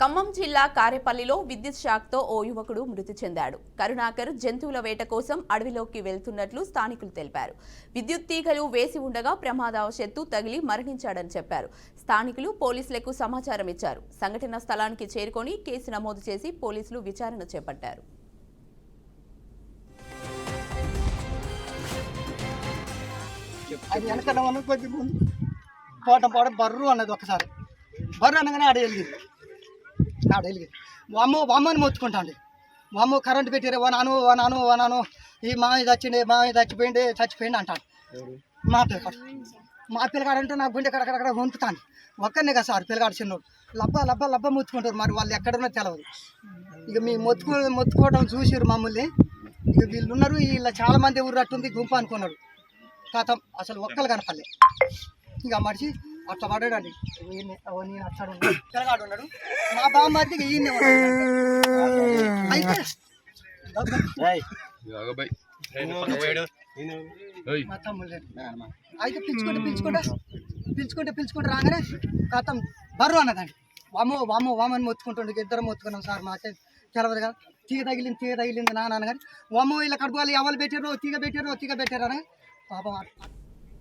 ఖమ్మం జిల్లా కారేపల్లిలో విద్యుత్ షాక్తో ఓ యువకుడు మృతి చెందాడు. కరుణాకర్ జంతువుల వేట కోసం అడవిలోకి వెళ్తున్నట్లు స్థానికులు తెలిపారు. విద్యుత్ తీగలు వేసి ఉండగా ప్రమాదవశాత్తు తగిలి మరణించాడని చెప్పారు. స్థానికులు పోలీసులకు సమాచారం ఇచ్చారు. సంఘటన స్థలానికి చేరుకొని కేసు నమోదు చేసి పోలీసులు విచారణ చేపట్టారు. బర్రు అన్నది ఒకసారి బర్రు అనగానే ఆడెలిగి వామ్మని మొత్తుకుంటాండి. వామ్మ కరెంటు పెట్టారు వనాను ఈ మామయ్య చచ్చిపోయింది అంటాడు. మా పిల్లగాడు అంటే నా గుండె కడకడ వంపుతాను. ఒక్కనే కదా సార్ పిల్లగాడు చిన్నోడు లబ్బ మొత్తుకుంటారు. మరి వాళ్ళు ఎక్కడున్నా తెలవదు. ఇక మీ మొత్తుకోవడం చూసిరు మమ్మల్ని. ఇక వీళ్ళు ఉన్నారు, వీళ్ళ చాలా మంది ఊరట్టుంది గుంపు అనుకున్నాడు. కాతం అసలు ఒక్కలు కనపల్లే. ఇక మనిషి అట్లా పడాడండి. నేను అట్లా పిల్లగాడు ఉన్నాడు, మా బామ్మకి ఈయన అయితే మా తమ్ముళ్ళు అయితే పిలుచుకుంటే రాగానే కాతం బర్రు అన్నదండి. వామని మొత్తుకుంటుండే. ఇద్దరు మొత్తుకున్నాం సార్, మాకే తెలవదు కదా. తీగ తగిలింది నాన్న అనగానే వామో ఇలా కడుపులు ఎవరు పెట్టారో తీగ పెట్టారు అని పాపం